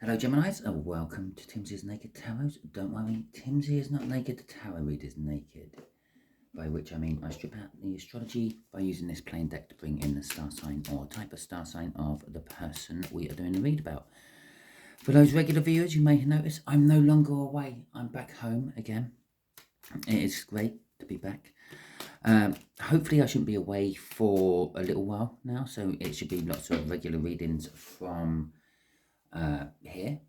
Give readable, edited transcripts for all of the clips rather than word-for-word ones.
Hello Geminis, welcome to Timsy's Naked Tarot. Don't worry, Timsy is not naked, the tarot read is naked. By which I mean I strip out the astrology by using this plain deck to bring in the star sign or type of star sign of the person we are doing the read about. For those regular viewers, you may notice I'm no longer away. I'm back home again. It is great to be back. Hopefully I shouldn't be away for a little while now, so it should be lots of regular readings from here.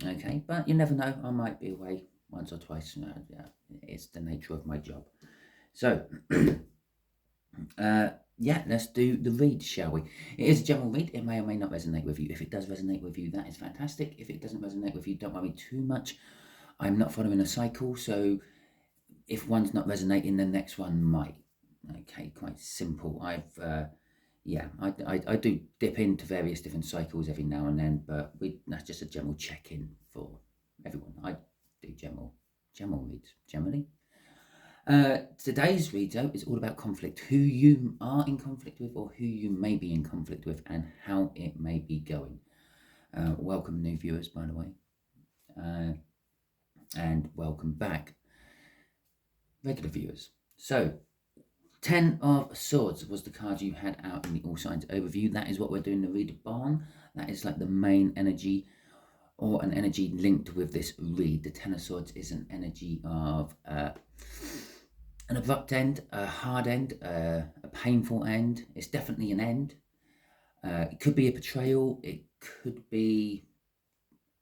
Okay, but you never know, I might be away once or twice. Yeah, it's the nature of my job. So yeah, let's do the read, shall we? It is a general read. It may or may not resonate with you. If it does resonate with you, that is fantastic. If it doesn't resonate with you, don't worry too much. I'm not following a cycle, so if one's not resonating, the next one might. Okay, quite simple. I do dip into various different cycles every now and then, but that's just a general check-in for everyone. I do general reads generally. Today's read, though, is all about conflict. Who you are in conflict with, or who you may be in conflict with, and how it may be going. Welcome new viewers, by the way, and welcome back regular viewers. So 10 of Swords was the card you had out in the All Signs overview. That is what we're doing the read on. That is like the main energy, or an energy linked with this read. The 10 of Swords is an energy of an abrupt end, a hard end, a painful end. It's definitely an end. It could be a betrayal. It could be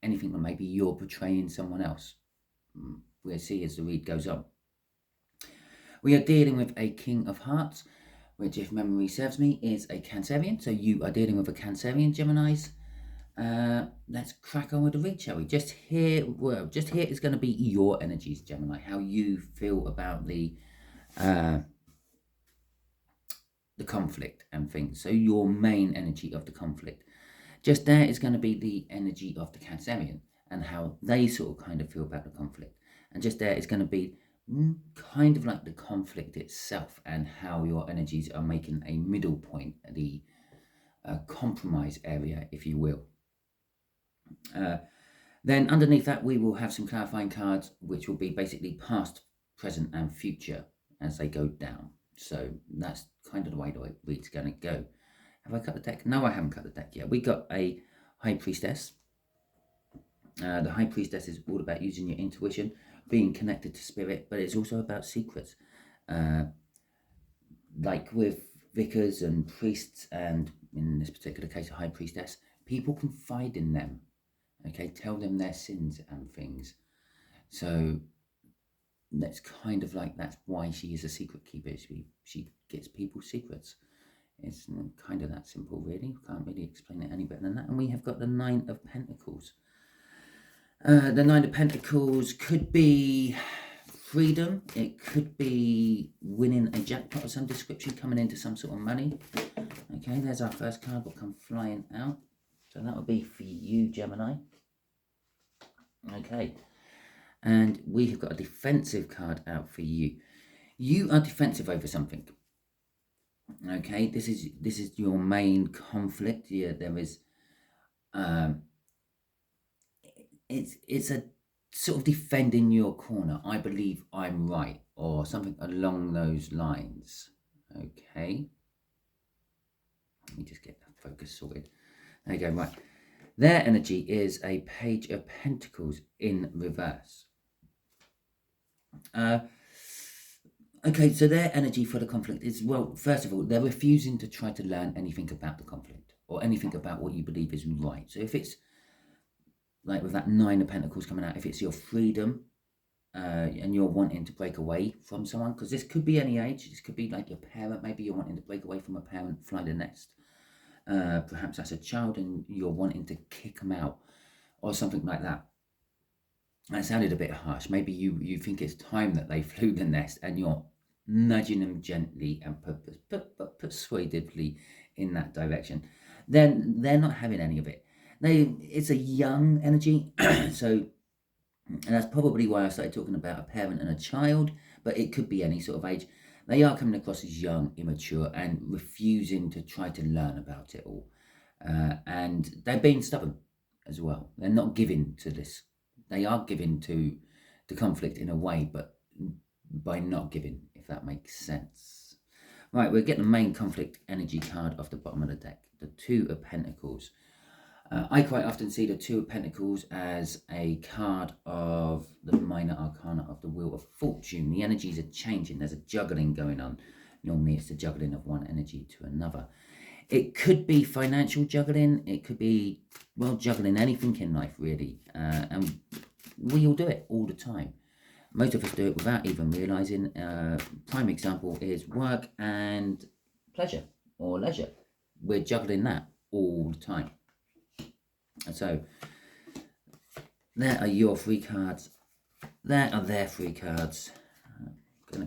anything that maybe you're betraying someone else. We'll see as the read goes on. We are dealing with a King of Hearts, which, if memory serves me, is a Cancerian. So you are dealing with a Cancerian, Geminis. Let's crack on with the read, shall we? Just here is going to be your energies, Gemini. How you feel about the conflict and things. So your main energy of the conflict. Just there is going to be the energy of the Cancerian and how they sort of kind of feel about the conflict. And just there is going to be kind of like the conflict itself and how your energies are making a middle point, the compromise area, if you will. Then underneath that, we will have some clarifying cards, which will be basically past, present, and future as they go down. So that's kind of the way the read's going to go. Have I cut the deck? No, I haven't cut the deck yet. We got a High Priestess. The High Priestess is all about using your intuition, being connected to spirit, but it's also about secrets. Like with vicars and priests, and in this particular case, a High Priestess, people confide in them. Okay, tell them their sins and things. So that's kind of like, that's why she is a secret keeper. She gets people's secrets. It's kind of that simple, really. Can't really explain it any better than that. And we have got the Nine of Pentacles. The Nine of Pentacles could be freedom. It could be winning a jackpot of some description, coming into some sort of money. Okay, there's our first card. Will come flying out. So that would be for you, Gemini. Okay, and we have got a defensive card out for you. You are defensive over something. Okay, this is your main conflict. Yeah, there is. It's a sort of defending your corner. I believe I'm right, or something along those lines. Okay. Let me just get the focus sorted. There you go. Right. Their energy is a Page of Pentacles in reverse. Okay, so their energy for the conflict is, well, first of all, they're refusing to try to learn anything about the conflict or anything about what you believe is right. So if it's like with that Nine of Pentacles coming out, if it's your freedom and you're wanting to break away from someone, because this could be any age, this could be like your parent, maybe you're wanting to break away from a parent, fly the nest. Perhaps that's a child and you're wanting to kick them out or something like that. That sounded a bit harsh. Maybe you think it's time that they flew the nest and you're nudging them gently and persuasively in that direction. Then they're not having any of it. It's a young energy, so and that's probably why I started talking about a parent and a child, but it could be any sort of age. They are coming across as young, immature, and refusing to try to learn about it all. And they're being stubborn. as well. They're not giving to this. They are giving to the conflict in a way, but by not giving, if that makes sense. Right, we're getting the main conflict energy card off the bottom of the deck, the Two of Pentacles. I quite often see the Two of Pentacles as a card of the minor arcana of the Wheel of Fortune. The energies are changing. There's a juggling going on. Normally it's the juggling of one energy to another. It could be financial juggling. It could be, well, juggling anything in life, really. And we all do it all the time. Most of us do it without even realising. Prime example is work and pleasure or leisure. We're juggling that all the time. So there are your 3 cards. There are their 3 cards.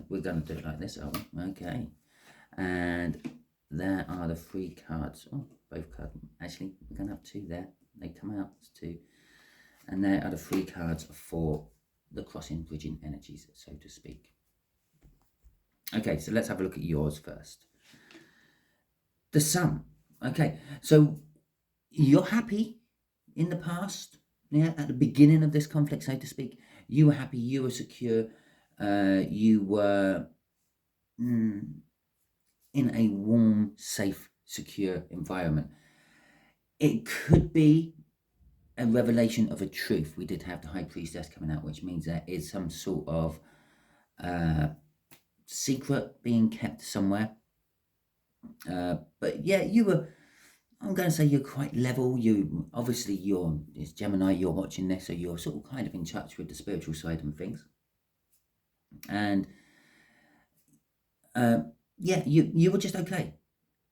We're going to do it like this, are we? Okay. And there are the 3 cards. Oh, both cards. Actually, we're going to have 2 there. They come out as 2. And there are the 3 cards for the crossing, bridging energies, so to speak. Okay, so let's have a look at yours first. The Sun. Okay, so you're happy in the past, yeah, at the beginning of this conflict, so to speak. You were happy, you were secure, you were in a warm, safe, secure environment. It could be a revelation of a truth. We did have the High Priestess coming out, which means there is some sort of secret being kept somewhere. But yeah, you were, I'm going to say you're quite level. You obviously, it's Gemini, you're watching this, so you're sort of kind of in touch with the spiritual side of things. And yeah, you were just okay.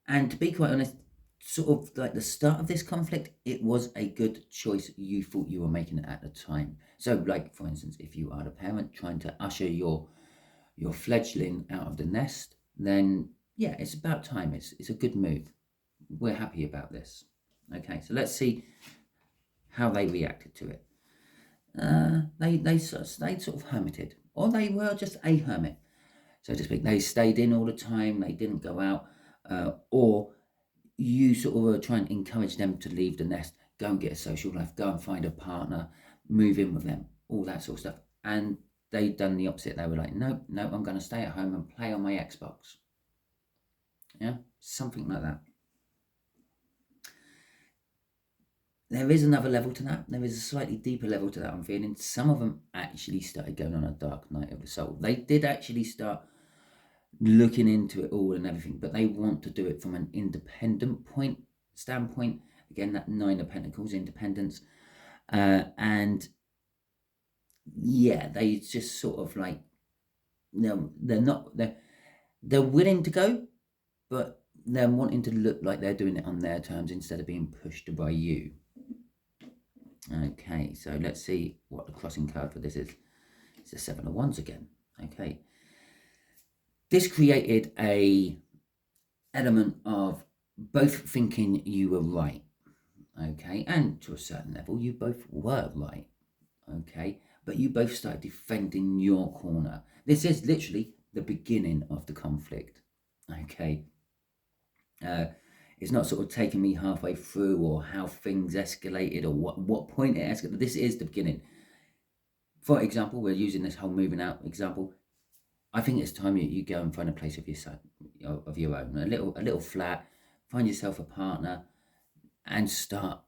And to be quite honest, sort of like the start of this conflict, it was a good choice you thought you were making it at the time. So like, for instance, if you are the parent trying to usher your fledgling out of the nest, then yeah, it's about time. It's a good move. We're happy about this. Okay, so let's see how they reacted to it. They sort of hermited, or they were just a hermit, so to speak. They stayed in all the time. They didn't go out, or you sort of were trying to encourage them to leave the nest, go and get a social life, go and find a partner, move in with them, all that sort of stuff. And they'd done the opposite. They were like, no, I'm going to stay at home and play on my Xbox. Yeah, something like that. There is another level to that. There is a slightly deeper level to that, I'm feeling. Some of them actually started going on a dark night of the soul. They did actually start looking into it all and everything, but they want to do it from an independent standpoint. Again, that 9 of Pentacles, independence. And yeah, they just sort of like, no, they're willing to go, but they're wanting to look like they're doing it on their terms instead of being pushed by you. Okay, so let's see what the crossing card for this is. It's the 7 of Wands again. Okay. This created a element of both thinking you were right. Okay, and to a certain level, you both were right. Okay, but you both started defending your corner. This is literally the beginning of the conflict. Okay. It's not sort of taking me halfway through or how things escalated or what point it escalated. This is the beginning. For example, we're using this whole moving out example. I think it's time you go and find a place of your own, a little flat, find yourself a partner, and start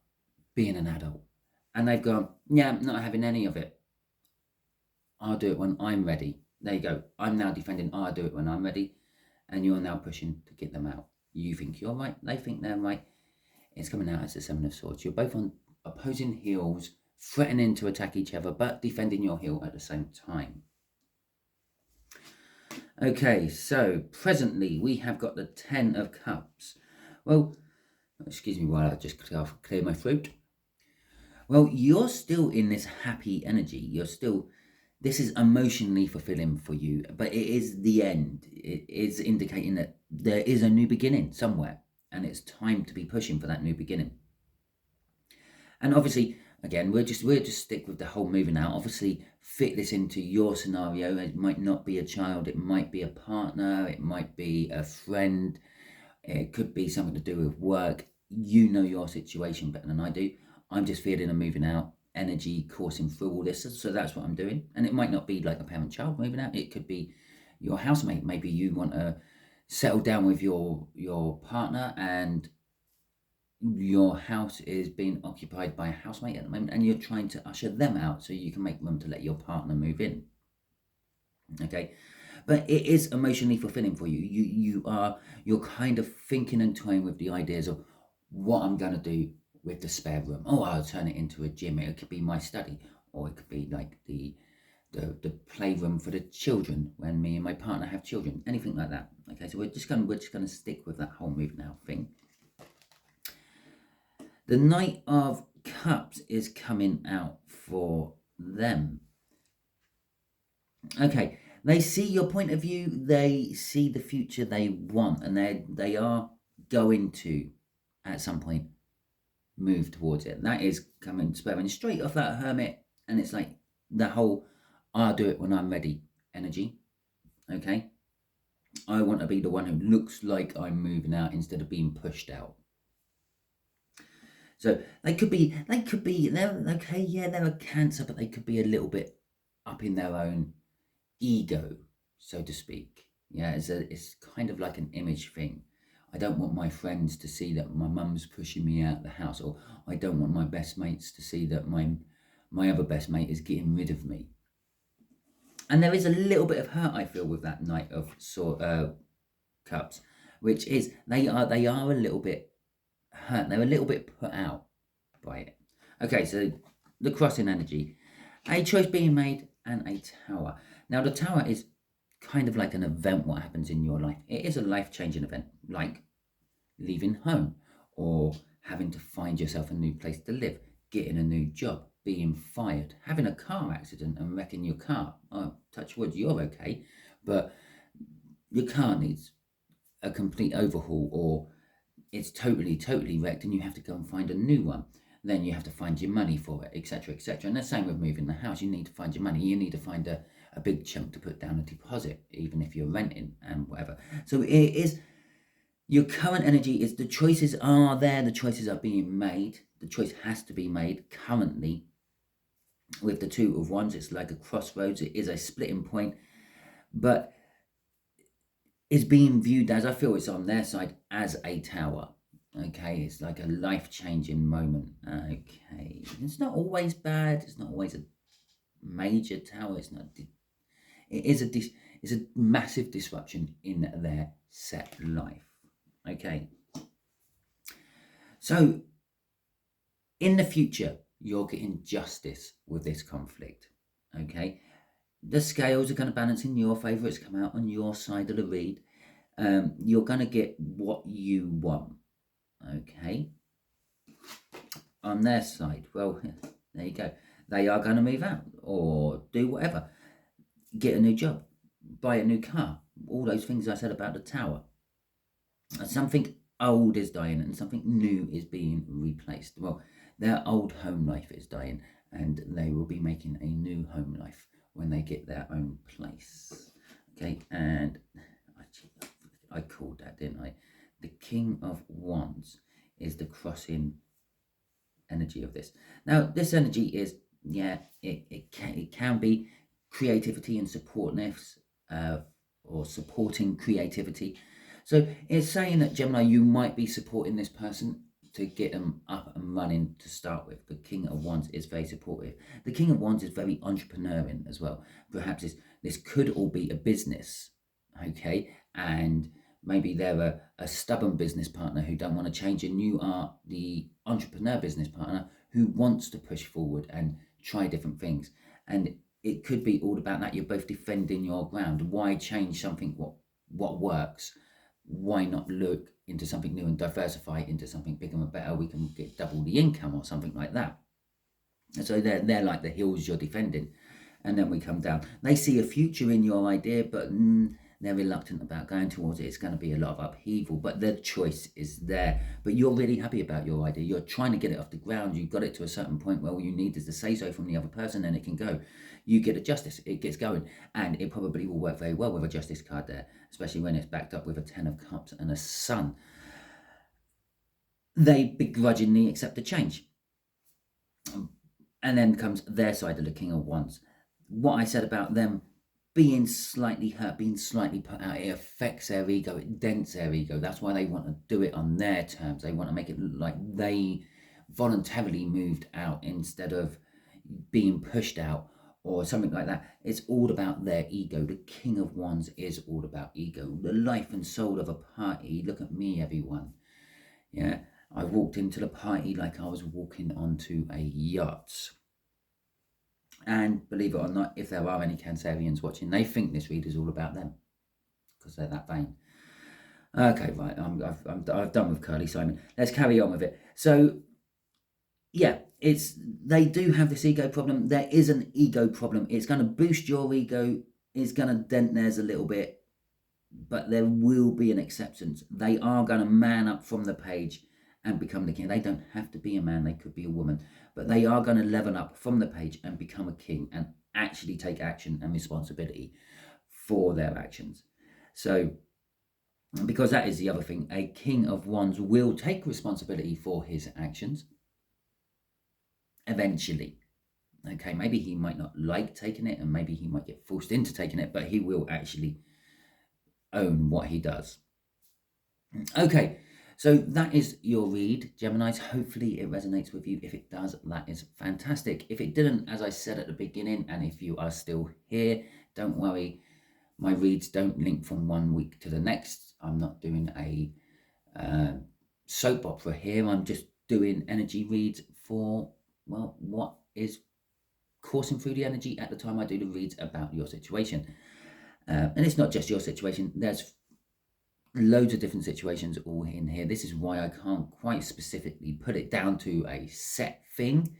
being an adult. And they've gone, yeah, I'm not having any of it. I'll do it when I'm ready. There you go. I'm now defending. I'll do it when I'm ready, and you're now pushing to get them out. You think you're right, they think they're right. It's coming out as the 7 of Swords. You're both on opposing heels, threatening to attack each other, but defending your heel at the same time. Okay, so presently we have got the 10 of Cups. Well, excuse me while I just clear my throat. Well, you're still in this happy energy. This is emotionally fulfilling for you, but it is the end. It is indicating that there is a new beginning somewhere, and it's time to be pushing for that new beginning. And obviously, again, we'll just stick with the whole moving out. Obviously, fit this into your scenario. It might not be a child. It might be a partner. It might be a friend. It could be something to do with work. You know your situation better than I do. I'm just feeling a moving out energy coursing through all this. So that's what I'm doing. And it might not be like a parent-child moving out. It could be your housemate. Maybe you want to settle down with your partner, and your house is being occupied by a housemate at the moment, and you're trying to usher them out so you can make room to let your partner move in. Okay, but it is emotionally fulfilling for you. You're kind of thinking and toying with the ideas of what I'm going to do with the spare room. Oh, I'll turn it into a gym. It could be my study, or it could be like the playroom for the children when me and my partner have children. Anything like that. Okay, so we're just gonna stick with that whole move now thing. The Knight of Cups is coming out for them. Okay, they see your point of view, they see the future they want, and they are going to, at some point, move towards it. That is coming spurring straight off that Hermit, and it's like the whole I'll do it when I'm ready energy. Okay, I want to be the one who looks like I'm moving out instead of being pushed out. So they're okay, yeah, they're a Cancer, but they could be a little bit up in their own ego, so to speak. Yeah, it's kind of like an image thing. I don't want my friends to see that my mum's pushing me out of the house, or I don't want my best mates to see that my other best mate is getting rid of me. And there is a little bit of hurt, I feel, with that Knight of Cups, which is they are a little bit hurt. They're a little bit put out by it. Okay, so the crossing energy, a choice being made, and a Tower. Now the Tower is kind of like an event, what happens in your life. It is a life-changing event, like leaving home, or having to find yourself a new place to live, getting a new job, being fired, having a car accident and wrecking your car. Oh, touch wood, you're okay, but your car needs a complete overhaul, or it's totally wrecked and you have to go and find a new one. Then you have to find your money for it, etc., etc. And the same with moving the house. You need to find your money. You need to find a big chunk to put down a deposit, even if you're renting and whatever. So it is, your current energy is the choices are there. The choices are being made. The choice has to be made currently. With the Two of Wands, it's like a crossroads. It is a splitting point, but is being viewed as, I feel it's on their side, as a Tower. Okay, it's like a life-changing moment. Okay, it's not always bad. It's not always a major Tower. It's not. It is it's a massive disruption in their set life. Okay. So, in the future, you're getting justice with this conflict. Okay, the scales are going to balance in your favour. It's come out on your side of the read. You're going to get what you want. Okay, on their side, well, there you go. They are going to move out or do whatever, get a new job, buy a new car, all those things I said about the Tower. Something old is dying and something new is being replaced. Well, their old home life is dying, and they will be making a new home life when they get their own place. Okay, and I called that, didn't I? The King of Wands is the crossing energy of this. Now, this energy is, yeah, it can be creativity and supportiveness, or supporting creativity. So it's saying that, Gemini, you might be supporting this person to get them up and running to start with. The King of Wands is very supportive. The King of Wands is very entrepreneurial as well. Perhaps this could all be a business, okay? And maybe they're a stubborn business partner who don't want to change, and you are the entrepreneur business partner who wants to push forward and try different things. And it could be all about that. You're both defending your ground. Why change something what works? Why not look into something new and diversify into something bigger and better? We can get double the income or something like that. And so they're like the hills you're defending. And then we come down. They see a future in your idea, but they're reluctant about going towards it. It's going to be a lot of upheaval, but the choice is there. But you're really happy about your idea. You're trying to get it off the ground. You've got it to a certain point where all you need is the say-so from the other person, and it can go. You get a justice, it gets going, and it probably will work very well with a justice card there, especially when it's backed up with a 10 of Cups and a Sun. They begrudgingly accept the change. And then comes their side of the King of Wands. What I said about them being slightly hurt, being slightly put out, it affects their ego, it dents their ego. That's why they want to do it on their terms. They want to make it look like they voluntarily moved out instead of being pushed out or something like that. It's all about their ego. The King of Wands is all about ego. The life and soul of a party. Look at me, everyone. Yeah, I walked into the party like I was walking onto a yacht. And believe it or not, if there are any Cancerians watching, they think this read is all about them because they're that vain. Okay, right, I've done with Curly Simon. Let's carry on with it. So, yeah, they do have this ego problem. There is an ego problem. It's going to boost your ego. It's going to dent theirs a little bit, but there will be an acceptance. They are going to man up from the page and become the king. They don't have to be a man, they could be a woman, but they are going to level up from the page and become a king and actually take action and responsibility for their actions. So, because that is the other thing, a King of Wands will take responsibility for his actions eventually. Okay, maybe he might not like taking it and maybe he might get forced into taking it, but he will actually own what he does. Okay, so that is your read, Geminis. Hopefully it resonates with you. If it does, that is fantastic. If it didn't, as I said at the beginning, and if you are still here, don't worry. My reads don't link from one week to the next. I'm not doing a soap opera here. I'm just doing energy reads for, well, what is coursing through the energy at the time I do the reads about your situation. And it's not just your situation. There's loads of different situations all in here. This is why I can't quite specifically put it down to a set thing,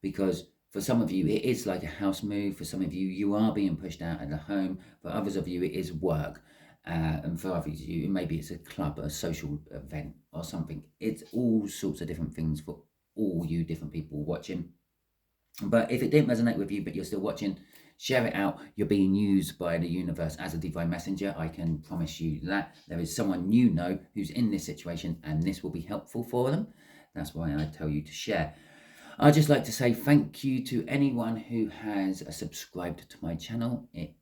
because for some of you it is like a house move. For some of you, you are being pushed out of the home. For others of you, it is work. And for others of you, maybe it's a club, a social event or something. It's all sorts of different things for all you different people watching. But if it didn't resonate with you, but you're still watching, share it out. You're being used by the universe as a divine messenger. I can promise you that. There is someone you know who's in this situation and this will be helpful for them. That's why I tell you to share. I'd just like to say thank you to anyone who has subscribed to my channel. It's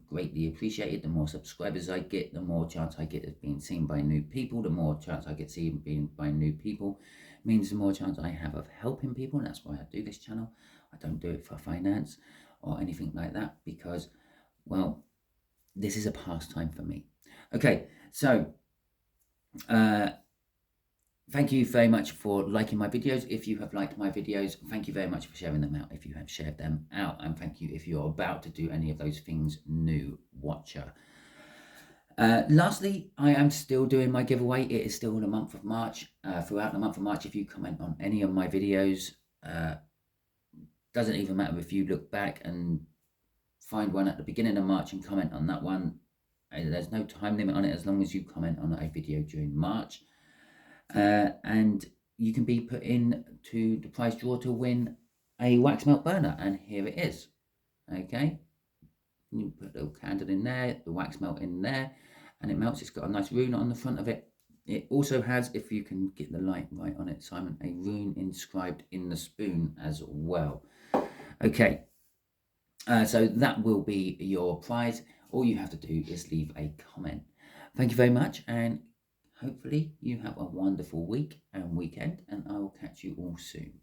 greatly appreciated. The more subscribers I get, the more chance I get of being seen by new people. The more chance I get seen being by new people means the more chance I have of helping people. And that's why I do this channel. I don't do it for finance or anything like that because, well, this is a pastime for me. Okay, so thank you very much for liking my videos. If you have liked my videos, thank you very much for sharing them out if you have shared them out. And thank you if you're about to do any of those things, new watcher. Lastly, I am still doing my giveaway. It is still the month of March. Throughout the month of March, if you comment on any of my videos, doesn't even matter if you look back and find one at the beginning of March and comment on that one. There's no time limit on it as long as you comment on a video during March. And you can be put in to the prize draw to win a wax melt burner. And here it is. Okay. You put a little candle in there, the wax melt in there, and it melts. It's got a nice rune on the front of it. It also has, if you can get the light right on it, Simon, a rune inscribed in the spoon as well. Okay, so that will be your prize. All you have to do is leave a comment. Thank you very much, and hopefully you have a wonderful week and weekend, and I will catch you all soon.